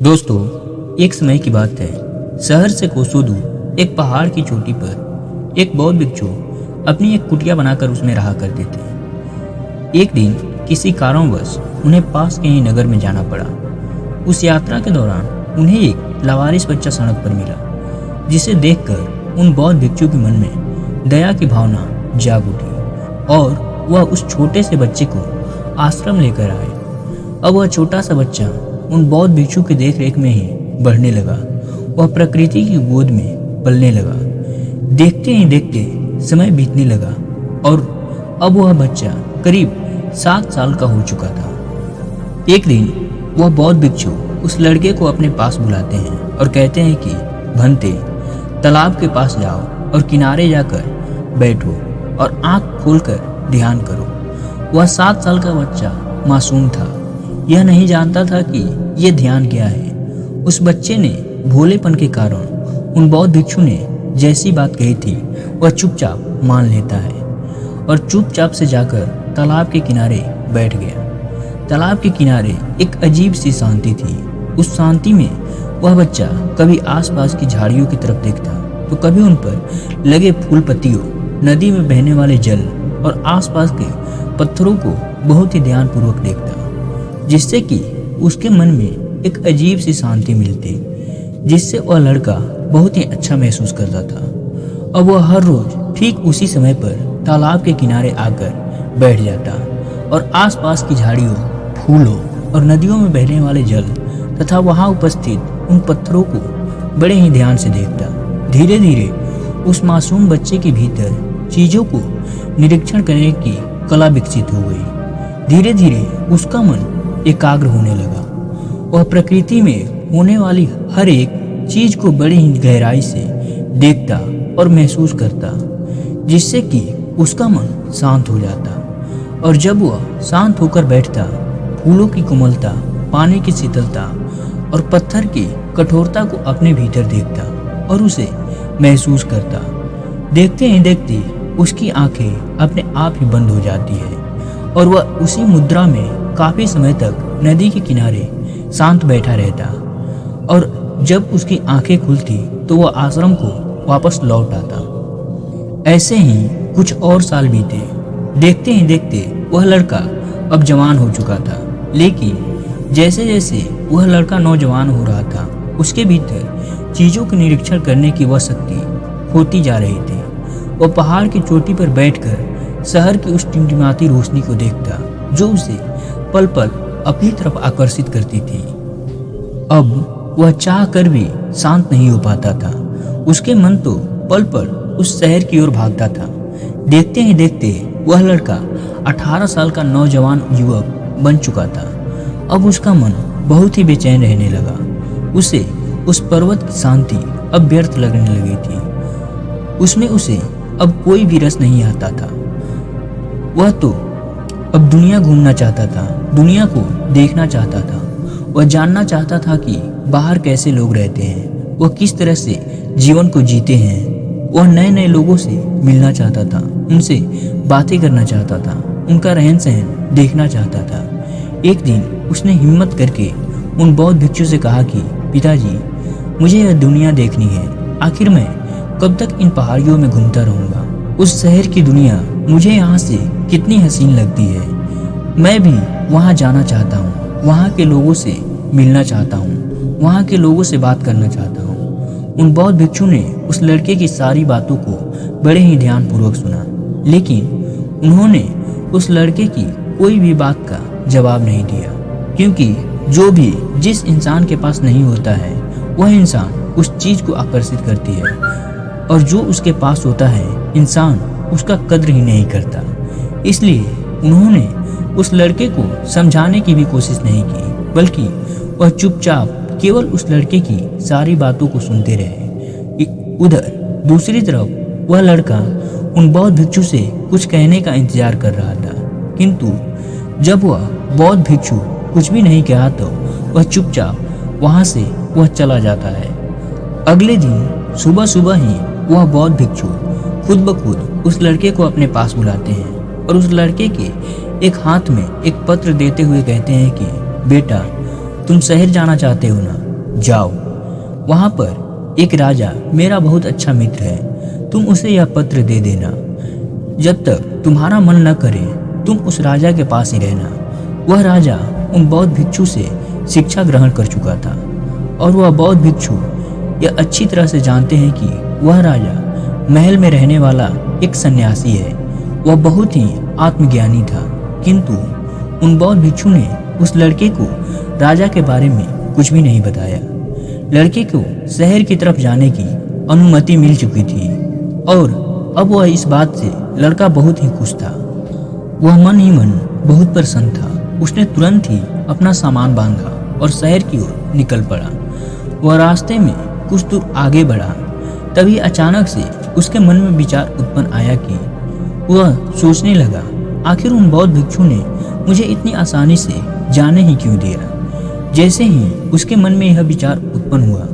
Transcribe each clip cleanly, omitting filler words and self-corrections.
दोस्तों, एक समय की बात है। शहर से कोसों दूर एक पहाड़ की चोटी पर एक बौद्ध भिक्षु अपनी एक कुटिया बनाकर उसमें रहा करते थे। एक दिन किसी कारणवश उन्हें पास के ही नगर में जाना पड़ा। उस यात्रा के दौरान उन्हें एक लावारिस बच्चा सड़क पर मिला, जिसे देखकर उन बौद्ध भिक्षु के मन में दया की भावना जाग उठी और वह उस छोटे से बच्चे को आश्रम लेकर आए। अब वह छोटा सा बच्चा उन बौद्ध भिक्षु की देखरेख में ही बढ़ने लगा। वह प्रकृति की गोद में पलने लगा। देखते ही देखते समय बीतने लगा और अब वह बच्चा करीब 7 साल का हो चुका था। एक दिन वह बौद्ध भिक्षु उस लड़के को अपने पास बुलाते हैं और कहते हैं कि भंते, तालाब के पास जाओ और किनारे जाकर बैठो और आंख खोलकर ध्यान करो। वह 7 साल का बच्चा मासूम था। यह नहीं जानता था कि यह ध्यान क्या है। उस बच्चे ने भोलेपन के कारण उन बौद्ध भिक्षु ने जैसी बात कही थी वह चुपचाप मान लेता है और चुपचाप से जाकर तालाब के किनारे बैठ गया। तालाब के किनारे एक अजीब सी शांति थी। उस शांति में वह बच्चा कभी आसपास की झाड़ियों की तरफ देखता तो कभी उन पर लगे फूल पत्तियों, नदी में बहने वाले जल और आसपास के पत्थरों को बहुत ही ध्यानपूर्वक देखता, जिससे कि उसके मन में एक अजीब सी शांति मिलती, जिससे वह लड़का बहुत ही अच्छा महसूस करता था। अब वह हर रोज ठीक उसी समय पर तालाब के किनारे आकर बैठ जाता और आसपास की झाड़ियों, फूलों और नदियों में बहने वाले जल तथा वहां उपस्थित उन पत्थरों को बड़े ही ध्यान से देखता। धीरे धीरे उस मासूम बच्चे के भीतर चीजों को निरीक्षण करने की कला विकसित हो गई। धीरे धीरे उसका मन एकाग्र होने लगा। वह प्रकृति में होने वाली हर एक चीज को बड़ी ही गहराई से देखता और महसूस करता, जिससे कि उसका मन शांत हो जाता। और जब वह शांत होकर बैठता, फूलों की कोमलता, पानी की शीतलता और पत्थर की कठोरता को अपने भीतर देखता और उसे महसूस करता। देखते ही देखते उसकी आंखें अपने आप ही बंद हो जाती है और वह उसी मुद्रा में काफी समय तक नदी के किनारे शांत बैठा रहता। और जब उसकी आंखें खुलती तो वह आश्रम को वापस लौट आता। ऐसे ही कुछ और साल बीते। देखते ही देखते वह लड़का अब जवान हो चुका था, लेकिन जैसे जैसे वह लड़का नौजवान हो रहा था, उसके भीतर चीजों के निरीक्षण करने की वह शक्ति होती जा रही थी। वह पहाड़ की चोटी पर बैठकर शहर की उस टिमटिमाती रोशनी को देखता, जो उसे पल पल अपनी तरफ आकर्षित करती थी। अब वह चाह कर भी शांत नहीं हो पाता था। उसके मन तो पल पल उस शहर की ओर भागता था। देखते ही देखते वह लड़का 18 साल का नौजवान युवक बन चुका था। अब उसका मन बहुत ही बेचैन रहने लगा। उसे उस पर्वत की शांति अब व्यर्थ लगने लगी थी। उसमें उसे अब कोई भी रस नहीं आता था। वह तो अब दुनिया घूमना चाहता था, दुनिया को देखना चाहता था। वह जानना चाहता था कि बाहर कैसे लोग रहते हैं, वह किस तरह से जीवन को जीते हैं। वह नए नए लोगों से मिलना चाहता था, उनसे बातें करना चाहता था, उनका रहन सहन देखना चाहता था। एक दिन उसने हिम्मत करके उन बौद्ध भिक्षु से कहा कि पिताजी, मुझे यह दुनिया देखनी है। आखिर मैं कब तक इन पहाड़ियों में घूमता रहूंगा? उस शहर की दुनिया मुझे यहाँ से कितनी हसीन लगती है। मैं भी वहाँ जाना चाहता हूँ, वहाँ के लोगों से मिलना चाहता हूँ, वहाँ के लोगों से बात करना चाहता हूँ। उन बौद्ध भिक्षु ने उस लड़के की सारी बातों को बड़े ही ध्यानपूर्वक सुना, लेकिन उन्होंने उस लड़के की कोई भी बात का जवाब नहीं दिया, क्योंकि जो भी जिस इंसान के पास नहीं होता है, वह इंसान उस चीज को आकर्षित करती है, और जो उसके पास होता है, इंसान उसका कद्र ही नहीं करता। इसलिए उन्होंने उस लड़के को समझाने की भी कोशिश नहीं की, बल्कि वह चुपचाप केवल उस लड़के की सारी बातों को सुनते रहे। उधर दूसरी तरफ वह लड़का उन बौद्ध भिक्षु से कुछ कहने का इंतजार कर रहा था, किंतु जब वह बौद्ध भिक्षु कुछ भी नहीं कहा तो वह चुपचाप वहां से वह चला जाता है। अगले दिन सुबह सुबह ही वह बौद्ध भिक्षु खुद ब खुद उस लड़के को अपने पास बुलाते हैं और उस लड़के के एक हाथ में एक पत्र देते हुए कहते हैं कि बेटा, तुम शहर जाना चाहते हो ना? जाओ, वहां पर एक राजा मेरा बहुत अच्छा मित्र है, तुम उसे यह पत्र दे देना। जब तक तुम्हारा मन न करे तुम उस राजा के पास ही रहना। वह राजा उन बौद्ध भिक्षु से शिक्षा ग्रहण कर चुका था और वह बौद्ध भिक्षु यह अच्छी तरह से जानते हैं कि वह राजा महल में रहने वाला एक सन्यासी है। वह बहुत ही आत्मज्ञानी था, किंतु उन बौद्ध भिक्षु ने उस लड़के को राजा के बारे में कुछ भी नहीं बताया। लड़के को शहर की तरफ जाने की अनुमति मिल चुकी थी और अब वह इस बात से लड़का बहुत ही खुश था। वह मन ही मन बहुत प्रसन्न था। उसने तुरंत ही अपना सामान बांधा और शहर की ओर निकल पड़ा। वह रास्ते में कुछ दूर आगे बढ़ा, तभी अचानक से उसके मन में विचार उत्पन्न आया कि वह सोचने लगा, आखिर उन बौद्ध भिक्षु ने मुझे इतनी आसानी से जाने ही क्यों दिया। जैसे ही उसके मन में यह विचार उत्पन्न हुआ,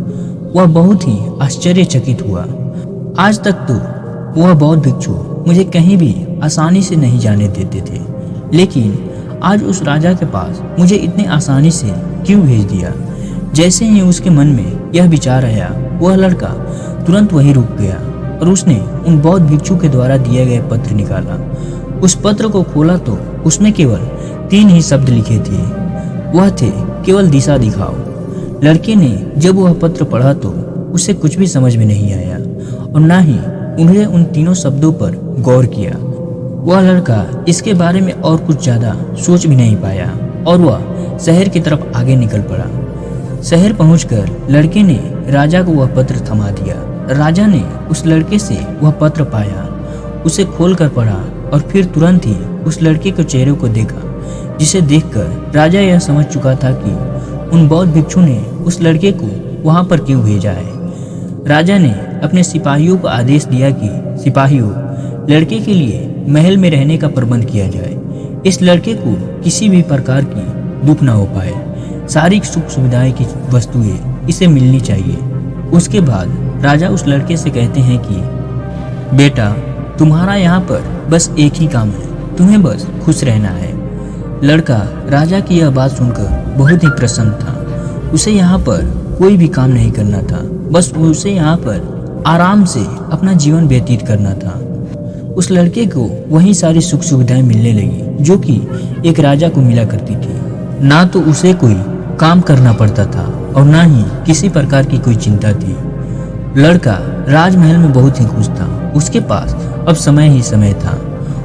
वह बहुत ही आश्चर्यचकित हुआ। आज तक तो वह बौद्ध भिक्षु मुझे कहीं भी आसानी से नहीं जाने देते थे, लेकिन आज उस राजा के पास मुझे इतनी आसानी से क्यों भेज दिया। जैसे ही उसके मन में यह विचार आया, वह लड़का तुरंत वहीं रुक गया और उसने उन बौद्ध भिक्षु के द्वारा दिए गए पत्र निकाला। उस पत्र को खोला तो उसमें केवल 3 ही शब्द लिखे थे। वह थे केवल दिशा दिखाओ। लड़के ने जब वह पत्र पढ़ा तो उसे कुछ भी समझ में नहीं आया और ना ही उन्हें उन तीनों शब्दों पर गौर किया। वह लड़का इसके बारे में और कुछ ज्यादा सोच भी नहीं पाया और वह शहर की तरफ आगे निकल पड़ा। शहर पहुंचकर लड़के ने राजा को वह पत्र थमा दिया। राजा ने उस लड़के से वह पत्र पाया, उसे खोलकर पढ़ा और फिर तुरंत ही उस लड़के के चेहरे को देखा, जिसे देखकर राजा यह समझ चुका था कि उन बौद्ध भिक्षु ने उस लड़के को वहां पर क्यों भेजा है। राजा ने अपने सिपाहियों को आदेश दिया कि सिपाहियों, लड़के के लिए महल में रहने का प्रबंध किया जाए। इस लड़के को किसी भी प्रकार की दुख न हो पाए। सारी सुख सुविधाएं की वस्तुएं इसे मिलनी चाहिए। उसके बाद राजा उस लड़के से कहते हैं कि बेटा, तुम्हारा यहाँ पर बस एक ही काम है, तुम्हें बस खुश रहना है। लड़का राजा की यह बात सुनकर बहुत ही प्रसन्न था। उसे यहाँ पर कोई भी काम नहीं करना था, बस उसे यहाँ पर आराम से अपना जीवन व्यतीत करना था। उस लड़के को वही सारी सुख सुविधाएं मिलने लगी जो कि एक राजा को मिला करती थी। ना तो उसे कोई काम करना पड़ता था और ना ही किसी प्रकार की कोई चिंता थी। लड़का राजमहल में बहुत ही खुश था। उसके पास अब समय ही समय था।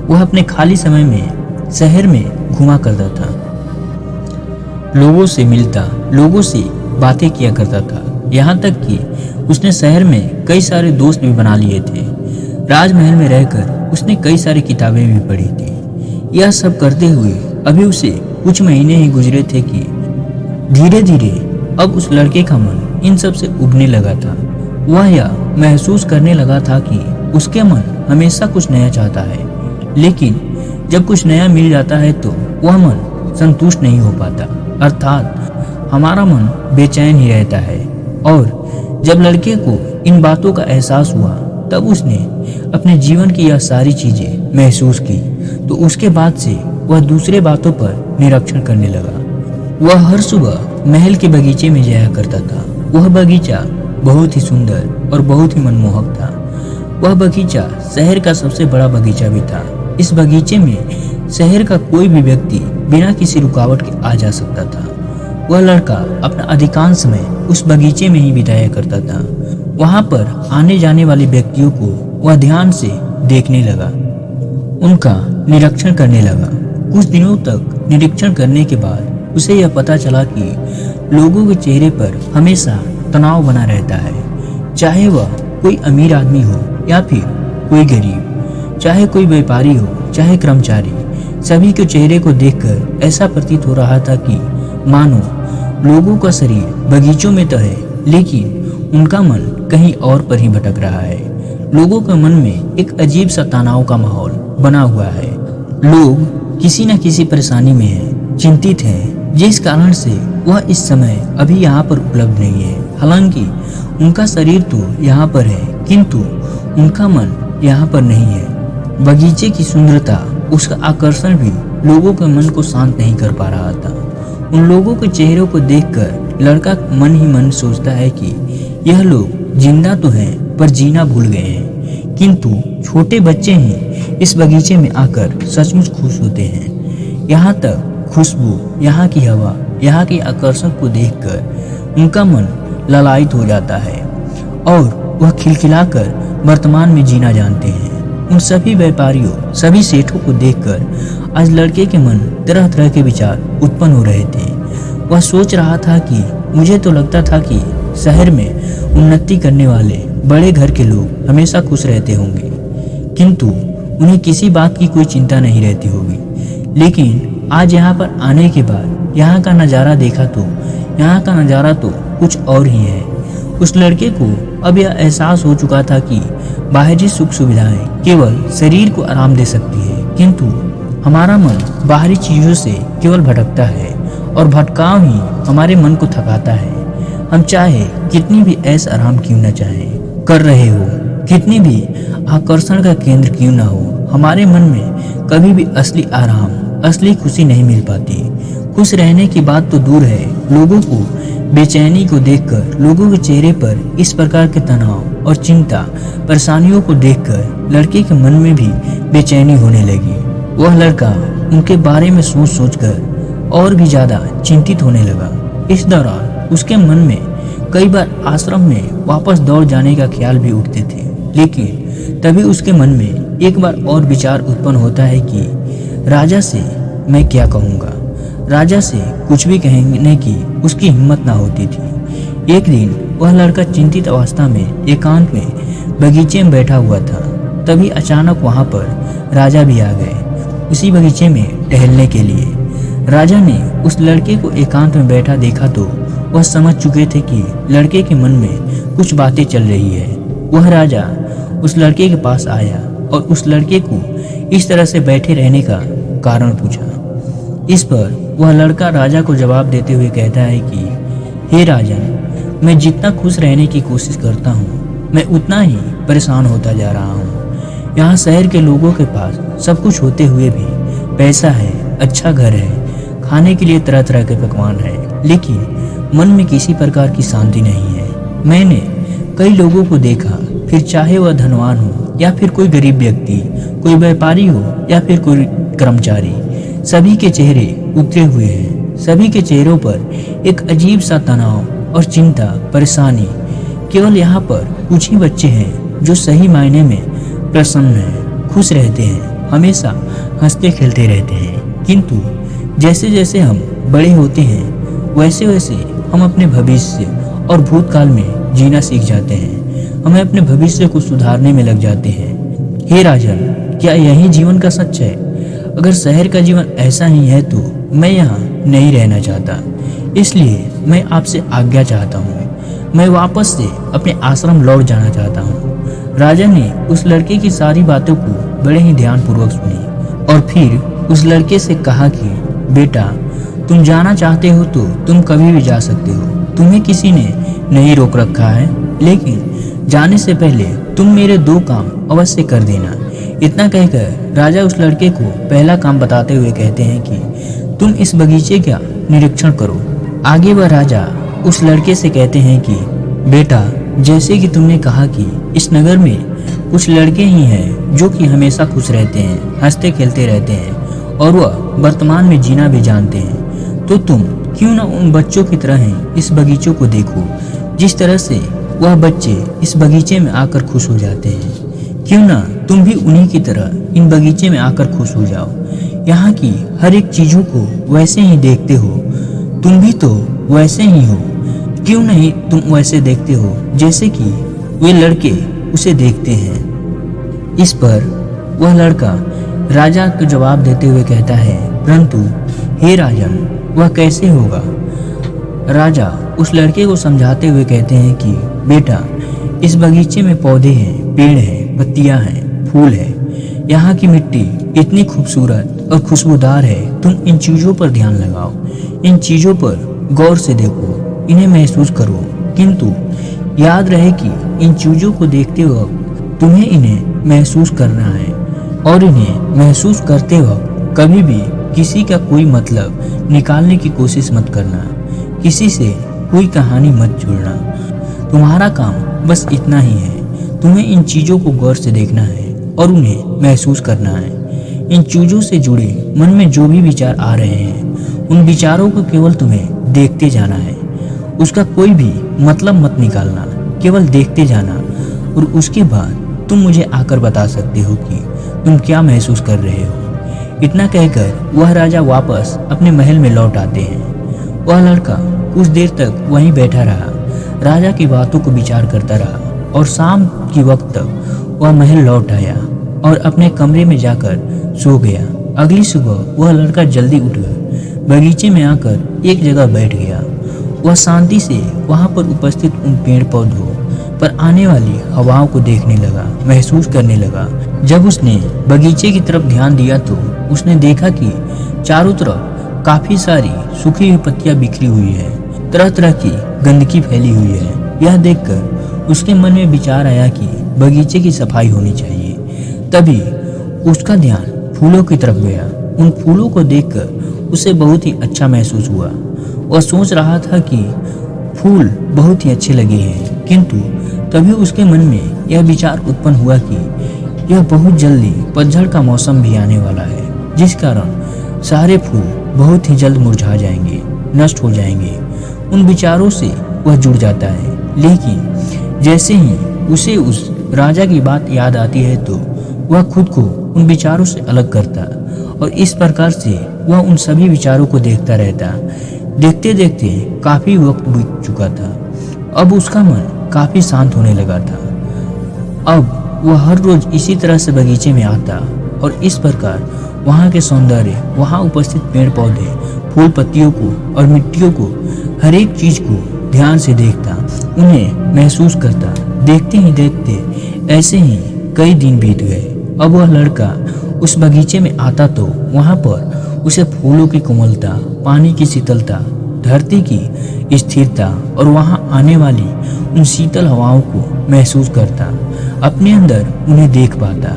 वह अपने खाली समय में शहर में घुमा करता था, लोगों से मिलता, लोगों से बातें किया करता था। यहाँ तक कि उसने शहर में कई सारे दोस्त भी बना लिए थे। राजमहल में रहकर उसने कई सारी किताबें भी पढ़ी थी। यह सब करते हुए अभी उसे कुछ महीने ही गुजरे थे कि धीरे धीरे अब उस लड़के का मन इन सब से उबने लगा था। वह यह महसूस करने लगा था कि उसके मन हमेशा कुछ नया चाहता है, लेकिन जब कुछ नया मिल जाता है तो वह मन संतुष्ट नहीं हो पाता, अर्थात हमारा मन बेचैन ही रहता है। और जब लड़के को इन बातों का एहसास हुआ, तब उसने अपने जीवन की यह सारी चीजें महसूस की, तो उसके बाद से वह दूसरे बातों पर निरीक्षण करने लगा। वह हर सुबह महल के बगीचे में जाया करता था। वह बगीचा बहुत ही सुंदर और बहुत ही मनमोहक था। वह बगीचा शहर का सबसे बड़ा बगीचा भी था। इस बगीचे में शहर का कोई भी व्यक्ति बिना किसी रुकावट के आ जा सकता था। वह लड़का अपना अधिकांश समय उस बगीचे में ही बिताया करता था। वहां पर आने जाने वाले व्यक्तियों को वह ध्यान से देखने लगा, उनका निरीक्षण करने लगा। कुछ दिनों तक निरीक्षण करने के बाद उसे यह पता चला कि लोगों के चेहरे पर हमेशा तनाव बना रहता है। चाहे वह कोई अमीर आदमी हो या फिर कोई गरीब, चाहे कोई व्यापारी हो चाहे कर्मचारी, सभी के चेहरे को देखकर ऐसा प्रतीत हो रहा था कि मानो लोगों का शरीर बगीचों में तो है, लेकिन उनका मन कहीं और पर ही भटक रहा है। लोगों के मन में एक अजीब सा तनाव का माहौल बना हुआ है। लोग किसी न किसी परेशानी में हैं, चिंतित हैं, जिस कारण से वह इस समय अभी यहाँ पर उपलब्ध नहीं है। हालांकि उनका शरीर तो यहाँ पर है, किंतु उनका मन यहाँ पर नहीं है। बगीचे की सुंदरता, उसका आकर्षण भी लोगों के मन को शांत नहीं कर पा रहा था। उन लोगों के चेहरों को देखकर लड़का मन ही मन सोचता है कि यह लोग जिंदा तो हैं पर जीना भूल गए हैं, किंतु छोटे बच्चे ही इस बगीचे में आकर सचमुच खुश होते हैं। यहाँ तक खुशबू, यहाँ की हवा, यहाँ के आकर्षण को देखकर उनका मन ललायित हो जाता है और वह खिलखिलाकर वर्तमान में जीना जानते हैं। उन सभी व्यापारियों, सभी सेठों को देखकर आज लड़के के मन तरह तरह के विचार उत्पन्न हो रहे थे। वह सोच रहा था कि मुझे तो लगता था कि शहर में उन्नति करने वाले बड़े घर के लोग हमेशा खुश रहते होंगे, किंतु उन्हें किसी बात की कोई चिंता नहीं रहती होगी। लेकिन आज यहाँ पर आने के बाद यहाँ का नज़ारा देखा तो यहाँ का नज़ारा तो कुछ और ही है। उस लड़के को अब यह एहसास हो चुका था कि बाहरी सुख सुविधाएं केवल शरीर को आराम दे सकती है, किंतु हमारा मन बाहरी चीज़ों से केवल भटकता है और भटकाव ही हमारे मन को थकाता है। हम चाहे कितनी भी ऐश आराम क्यों न चाहें कर रहे हो, कितनी भी आकर्षण का केंद्र क्यों ना हो, हमारे मन में कभी भी असली आराम, असली खुशी नहीं मिल पाती। खुश रहने की बात तो दूर है, लोगों को बेचैनी को देखकर, लोगों के चेहरे पर इस प्रकार के तनाव और चिंता, परेशानियों को देखकर लड़के के मन में भी बेचैनी होने लगी। वह लड़का उनके बारे में सोच सोचकर और भी ज्यादा चिंतित होने लगा। इस दौरान उसके मन में कई बार आश्रम में वापस दौड़ जाने का ख्याल भी उठते थे, लेकिन तभी उसके मन में एक बार और विचार उत्पन्न होता है कि राजा से मैं क्या कहूँगा। राजा से कुछ भी कहने की उसकी हिम्मत ना होती थी। एक दिन वह लड़का चिंतित अवस्था में एकांत में बगीचे में बैठा हुआ था। तभी अचानक वहां पर राजा भी आ गए उसी बगीचे में टहलने के लिए। राजा ने उस लड़के को एकांत में बैठा देखा तो वह समझ चुके थे कि लड़के के मन में कुछ बातें चल रही है। वह राजा उस लड़के के पास आया और उस लड़के को इस तरह से बैठे रहने का कारण पूछा। इस पर वह लड़का राजा को जवाब देते हुए कहता है कि हे राजन, मैं जितना खुश रहने की कोशिश करता हूँ, मैं उतना ही परेशान होता जा रहा हूँ। यहाँ शहर के लोगों के पास सब कुछ होते हुए भी पैसा है, अच्छा घर है, खाने के लिए तरह तरह के पकवान है, लेकिन मन में किसी प्रकार की शांति नहीं है। मैंने कई लोगों को देखा, फिर चाहे वह धनवान हो या फिर कोई गरीब व्यक्ति, कोई व्यापारी हो या फिर कोई कर्मचारी, सभी के चेहरे उतरे हुए हैं। सभी के चेहरों पर एक अजीब सा तनाव और चिंता, परेशानी। केवल यहाँ पर कुछ ही बच्चे हैं जो सही मायने में प्रसन्न हैं, खुश रहते हैं, हमेशा हंसते खेलते रहते हैं। किंतु जैसे जैसे हम बड़े होते हैं वैसे वैसे हम अपने भविष्य और भूतकाल में जीना सीख जाते हैं। हमें अपने भविष्य को सुधारने में लग जाते हैं। हे राजन, क्या यही जीवन का सच है? अगर शहर का जीवन ऐसा ही है तो मैं यहाँ नहीं रहना चाहता, इसलिए मैं आपसे आज्ञा चाहता हूँ। मैं वापस से अपने आश्रम लौट जाना चाहता हूँ। राजा ने उस लड़के की सारी बातों को बड़े ही ध्यानपूर्वक सुनी और फिर उस लड़के से कहा कि बेटा, तुम जाना चाहते हो तो तुम कभी भी जा सकते हो, तुम्हें किसी ने नहीं रोक रखा है, लेकिन जाने से पहले तुम मेरे 2 काम अवश्य कर देना। इतना कहकर राजा उस लड़के को पहला काम बताते हुए कहते हैं कि तुम इस बगीचे का निरीक्षण करो। आगे वह राजा उस लड़के से कहते हैं कि बेटा, जैसे कि तुमने कहा कि इस नगर में कुछ लड़के ही हैं जो कि हमेशा खुश रहते हैं, हंसते खेलते रहते हैं और वह वर्तमान में जीना भी जानते हैं, तो तुम क्यों ना उन बच्चों की तरह ही इस बगीचों को देखो जिस तरह से वह बच्चे इस बगीचे में आकर खुश हो जाते हैं। क्यों ना तुम भी उन्हीं की तरह इन बगीचे में आकर खुश हो जाओ। यहाँ की हर एक चीजों को वैसे ही देखते हो, तुम भी तो वैसे ही हो। क्यों नहीं तुम वैसे देखते हो जैसे कि वे लड़के उसे देखते हैं। इस पर वह लड़का राजा को जवाब देते हुए कहता है, परंतु हे राजन, वह कैसे होगा? राजा उस लड़के को समझाते हुए कहते हैं कि बेटा, इस बगीचे में पौधे हैं, पेड़ हैं, पत्तियां हैं, फूल है। यहाँ की मिट्टी इतनी खूबसूरत और खुशबूदार है, तुम इन चीजों पर ध्यान लगाओ, इन चीजों पर गौर से देखो, इन्हें महसूस करो। किंतु याद रहे कि इन चीजों को देखते वक्त तुम्हें इन्हें महसूस करना है और इन्हें महसूस करते वक्त कभी भी किसी का कोई मतलब निकालने की कोशिश मत करना, किसी से कोई कहानी मत छोड़ना। तुम्हारा काम बस इतना ही है, तुम्हें इन चीज़ों को गौर से देखना है और उन्हें महसूस करना है। इन चीज़ों से जुड़े मन में जो भी विचार आ रहे हैं, उन विचारों को केवल तुम्हें देखते जाना है। उसका कोई भी मतलब मत निकालना, केवल देखते जाना और उसके बाद तुम मुझे आकर बता सकते हो कि तुम क्या महसूस कर रहे हो। इतना कहकर वह राजा वापस अपने महल में लौट आते हैं। वह लड़का कुछ देर तक वहीं बैठा रहा, राजा की बातों को विचार करता रहा और शाम के वक्त तक वह महल लौट आया और अपने कमरे में जाकर सो गया। अगली सुबह वह लड़का जल्दी उठकर बगीचे में आकर एक जगह बैठ गया। वह शांति से वहां पर उपस्थित उन पेड़ पौधों पर आने वाली हवाओं को देखने लगा, महसूस करने लगा। जब उसने बगीचे की तरफ ध्यान दिया तो उसने देखा कि चारों तरफ काफी सारी सूखी हुई पत्तियां बिखरी हुई है, तरह तरह की गंदगी फैली हुई है। यह देखकर उसके मन में विचार आया कि बगीचे की सफाई होनी चाहिए। तभी उसका ध्यान फूलों की तरफ गया। उन फूलों को देखकर उसे बहुत ही अच्छा महसूस हुआ। वह सोच रहा था कि फूल बहुत ही अच्छे लगे हैं, किंतु तभी उसके मन में यह विचार उत्पन्न हुआ कि यह बहुत जल्दी पतझड़ का मौसम भी आने वाला है, जिस कारण सारे फूल बहुत ही जल्द मुरझा जाएंगे, नष्ट हो जाएंगे। उन विचारों से वह जुड़ जाता है, लेकिन जैसे ही उसे उस राजा की बात याद आती है तो वह खुद को उन विचारों से अलग करता और इस प्रकार से वह उन सभी विचारों को देखता रहता। देखते देखते काफी वक्त बीत चुका था। अब उसका मन काफी शांत होने लगा था। अब वह हर रोज इसी तरह से बगीचे में आता और इस प्रकार वहाँ के सौंदर्य, वहाँ उपस्थित पेड़ पौधे, फूल पत्तियों को और मिट्टियों को, हर एक चीज को ध्यान से देखता, उन्हें महसूस करता। देखते ही देखते ऐसे ही कई दिन बीत गए। अब वह लड़का उस बगीचे में आता तो वहाँ पर उसे फूलों की कोमलता, पानी की शीतलता, धरती की स्थिरता और वहाँ आने वाली उन शीतल हवाओं को महसूस करता, अपने अंदर उन्हें देख पाता,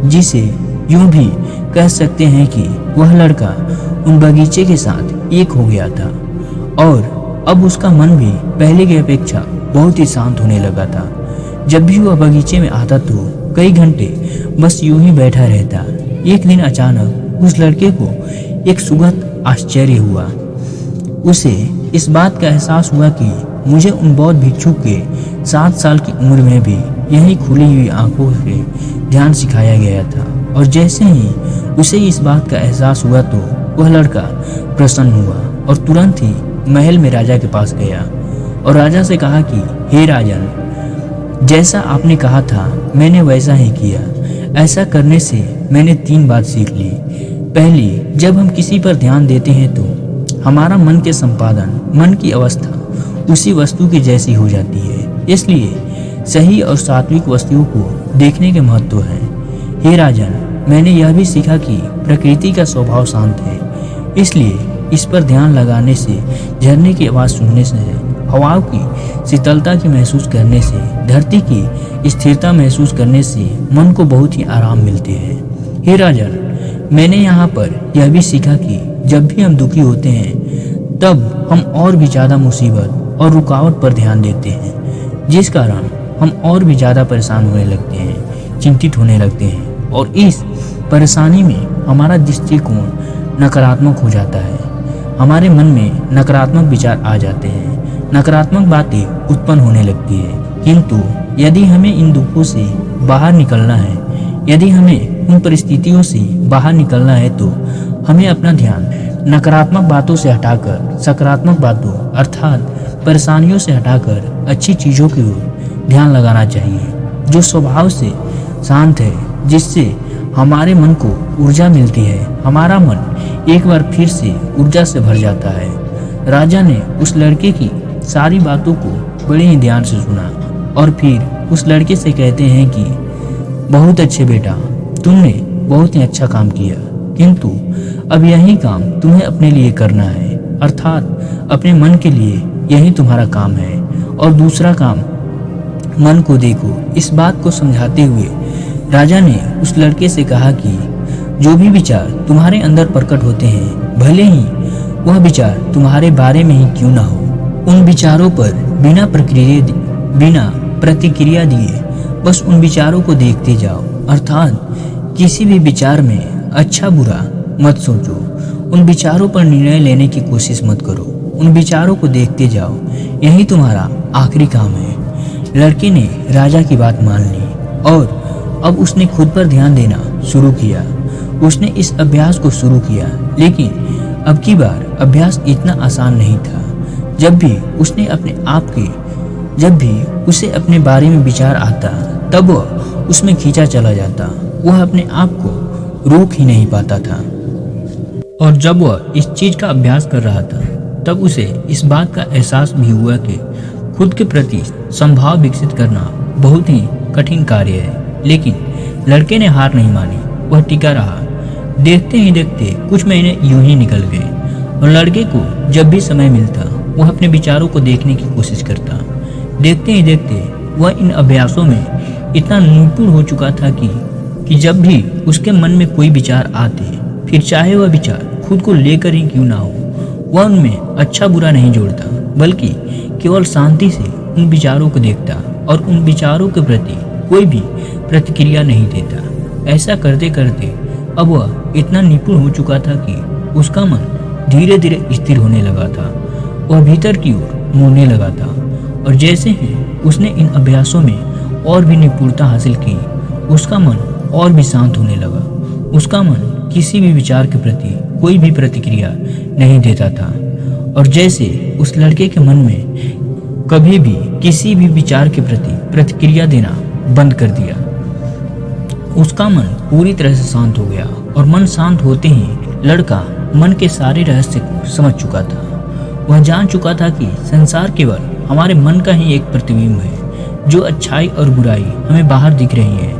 जिसे यूं भी कह सकते हैं कि वह लड़का उन बगीचे के साथ एक हो गया था। और अब उसका मन भी पहले की अपेक्षा बहुत ही शांत होने लगा था। जब भी वह बगीचे में आता तो कई घंटे बस यूं ही बैठा रहता। एक दिन अचानक उस लड़के को एक सुखद आश्चर्य हुआ। उसे इस बात का एहसास हुआ कि मुझे उन बौद्ध भिक्षु के 7 साल की उम्र में भी यही खुली हुई आंखों से ध्यान सिखाया गया था। और जैसे ही उसे इस बात का एहसास हुआ तो वह लड़का प्रसन्न हुआ और तुरंत ही महल में राजा के पास गया और राजा से कहा कि हे राजन, जैसा आपने कहा था मैंने वैसा ही किया। ऐसा करने से मैंने 3 बात सीख ली। पहली, जब हम किसी पर ध्यान देते हैं तो हमारा मन के संपादन, मन की अवस्था उसी वस्तु की जैसी हो जाती है। इसलिए सही और सात्विक वस्तुओं को देखने के महत्व है। हे राजन, मैंने यह भी सीखा कि प्रकृति का स्वभाव शांत है, इसलिए इस पर ध्यान लगाने से, झरने की आवाज़ सुनने से, हवाओं की शीतलता की महसूस करने से, धरती की स्थिरता महसूस करने से मन को बहुत ही आराम मिलते हैं। हे राजन, मैंने यहाँ पर यह भी सीखा कि जब भी हम दुखी होते हैं तब हम और भी ज़्यादा मुसीबत और रुकावट पर ध्यान देते हैं, जिस कारण हम और भी ज़्यादा परेशान होने लगते हैं, चिंतित होने लगते हैं और इस परेशानी में हमारा दृष्टिकोण नकारात्मक हो जाता है। हमारे मन में नकारात्मक विचार आ जाते हैं, नकारात्मक बातें उत्पन्न होने लगती है। किंतु यदि हमें इन दुखों से बाहर निकलना है, यदि हमें उन परिस्थितियों से बाहर निकलना है तो हमें अपना ध्यान नकारात्मक बातों से हटाकर सकारात्मक बातों अर्थात परेशानियों से हटाकर अच्छी चीज़ों की ओर ध्यान लगाना चाहिए, जो स्वभाव से शांत है, जिससे हमारे मन को ऊर्जा मिलती है। हमारा मन एक बार फिर से ऊर्जा से भर जाता है। राजा ने उस लड़के की सारी बातों को बड़े ही ध्यान से सुना और फिर उस लड़के से कहते हैं कि बहुत अच्छे बेटा, तुमने बहुत ही अच्छा काम किया, किंतु अब यही काम तुम्हें अपने लिए करना है, अर्थात अपने मन के लिए यही तुम्हारा काम है। और दूसरा काम, मन को देखो। इस बात को समझाते हुए राजा ने उस लड़के से कहा कि जो भी विचार तुम्हारे अंदर प्रकट होते हैं, भले ही वह विचार तुम्हारे बारे में ही क्यों ना हो, उन विचारों पर बिना प्रतिक्रिया दिए बस उन विचारों को देखते जाओ। अर्थात किसी भी विचार में अच्छा बुरा मत सोचो, उन विचारों पर निर्णय लेने की कोशिश मत करो, उन विचारों को देखते जाओ। यही तुम्हारा आखिरी काम है। लड़के ने राजा की बात मान ली और अब उसने खुद पर ध्यान देना शुरू किया। उसने इस अभ्यास को शुरू किया, लेकिन अब की बार अभ्यास इतना आसान नहीं था। जब भी उसे अपने बारे में विचार आता, तब वह उसमें खींचा चला जाता। वह अपने आप को रोक ही नहीं पाता था। और जब वह इस चीज का अभ्यास कर रहा था, तब उसे इस बात का एहसास भी हुआ कि खुद के प्रति संभाव विकसित करना बहुत ही कठिन कार्य है। लेकिन लड़के ने हार नहीं मानी, वह टिका रहा। देखते ही देखते कुछ महीने यूं ही निकल गए और लड़के को जब भी समय मिलता वह अपने विचारों को देखने की कोशिश करता। देखते ही देखते वह इन अभ्यासों में इतना निपुण हो चुका था कि जब भी उसके मन में कोई विचार आते, फिर चाहे वह विचार खुद को लेकर ही क्यों ना हो, वह उनमें अच्छा बुरा नहीं जोड़ता, बल्कि केवल शांति से उन विचारों को देखता और उन विचारों के प्रति कोई भी प्रतिक्रिया नहीं देता। ऐसा करते करते अब वह इतना निपुण हो चुका था कि उसका मन धीरे धीरे स्थिर होने लगा था। वह भीतर की ओर मुड़ने लगा था और जैसे ही उसने इन अभ्यासों में और भी निपुणता हासिल की, उसका मन और भी शांत होने लगा। उसका मन किसी भी विचार के प्रति कोई भी प्रतिक्रिया नहीं देता था। और जैसे उस लड़के के मन में कभी भी किसी भी विचार के प्रति प्रतिक्रिया देना बंद कर दिया, उसका मन पूरी तरह से शांत हो गया। और मन शांत होते ही लड़का मन के सारे रहस्य को समझ चुका था। वह जान चुका था कि संसार केवल हमारे मन का ही एक प्रतिबिंब है। जो अच्छाई और बुराई हमें बाहर दिख रही है,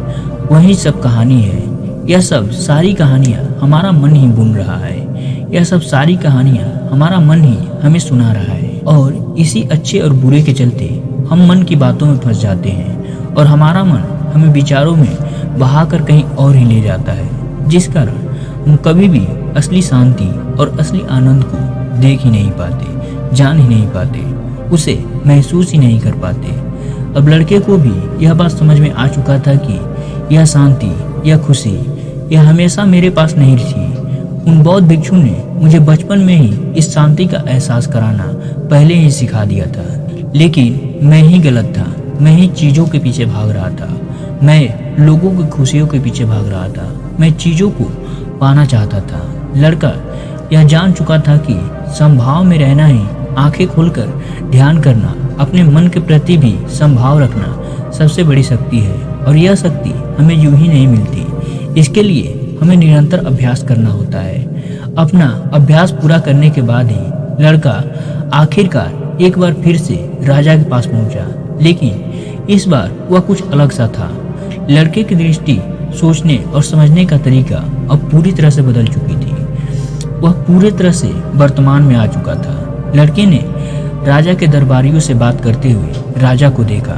वही सब कहानी है। यह सब सारी कहानियाँ हमारा मन ही बुन रहा है। यह सब सारी कहानियाँ हमारा मन ही हमें सुना रहा है। और इसी अच्छे और बुरे के चलते हम मन की बातों में फंस जाते हैं और हमारा मन हमें विचारों में बहाकर कहीं और ही ले जाता है, जिस कारण हम कभी भी असली शांति और असली आनंद को देख ही नहीं पाते, जान ही नहीं पाते, उसे महसूस ही नहीं कर पाते। अब लड़के को भी यह बात समझ में आ चुका था कि यह शांति, यह खुशी, यह हमेशा मेरे पास नहीं थी। उन बौद्ध भिक्षु ने मुझे बचपन में ही इस शांति का एहसास कराना पहले ही सिखा दिया था। लेकिन मैं ही गलत था। मैं ही चीज़ों के पीछे भाग रहा था। मैं लोगों की खुशियों के पीछे भाग रहा था। मैं चीज़ों को पाना चाहता था। लड़का यह जान चुका था कि संभाव में रहना ही, आंखें खोलकर ध्यान करना, अपने मन के प्रति भी संभाव रखना सबसे बड़ी शक्ति है। और यह शक्ति हमें यूं ही नहीं मिलती। इसके लिए हमें निरंतर अभ्यास करना होता है। अपना अभ्यास पूरा करने के बाद ही लड़का आखिरकार एक बार फिर से राजा के पास पहुंचा। लेकिन इस बार वह कुछ अलग सा था। लड़के की दृष्टि, सोचने और समझने का तरीका अब पूरी तरह से बदल चुकी थी। वह पूरी तरह से वर्तमान में आ चुका था। लड़के ने राजा के दरबारियों से बात करते हुए राजा को देखा,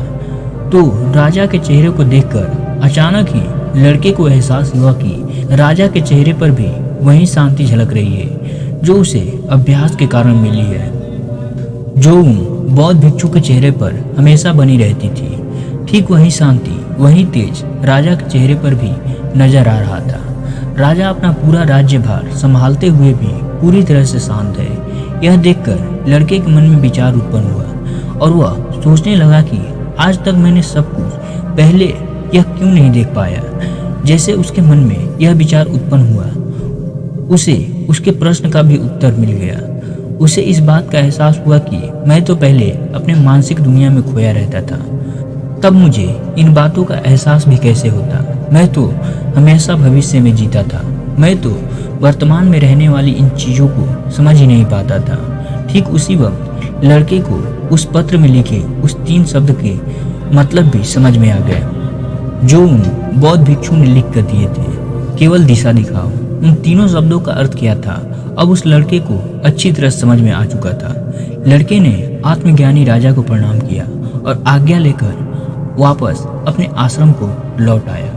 तो राजा के चेहरे को देखकर अचानक ही लड़के को एहसास हुआ कि राजा के चेहरे पर भी वही शांति झलक रही है जो उसे अभ्यास के कारण मिली है, जो उन बौद्ध भिक्षु के चेहरे पर हमेशा बनी रहती थी। ठीक वही शांति, वही तेज राजा के चेहरे पर भी नजर आ रहा था। राजा अपना पूरा राज्यभार संभालते हुए भी पूरी तरह से शांत है। यह देखकर लड़के के मन में विचार उत्पन्न हुआ और वह सोचने लगा कि आज तक मैंने सब कुछ पहले यह क्यों नहीं देख पाया। जैसे उसके मन में यह विचार उत्पन्न हुआ, उसे उसके प्रश्न का भी उत्तर मिल गया। उसे इस बात का एहसास हुआ कि मैं तो पहले अपने मानसिक दुनिया में खोया रहता था, तब मुझे इन बातों का एहसास भी कैसे होता। मैं तो हमेशा भविष्य में जीता था। मैं तो वर्तमान में रहने वाली इन चीज़ों को समझ ही नहीं पाता था। ठीक उसी वक्त लड़के को उस पत्र में लिखे उस 3 शब्द के मतलब भी समझ में आ गया, जो उन बौद्ध भिक्षु ने लिख कर दिए थे। केवल दिशा दिखाओ। उन तीनों शब्दों का अर्थ क्या था, अब उस लड़के को अच्छी तरह समझ में आ चुका था। लड़के ने आत्मज्ञानी राजा को प्रणाम किया और आज्ञा लेकर वापस अपने आश्रम को लौट आया।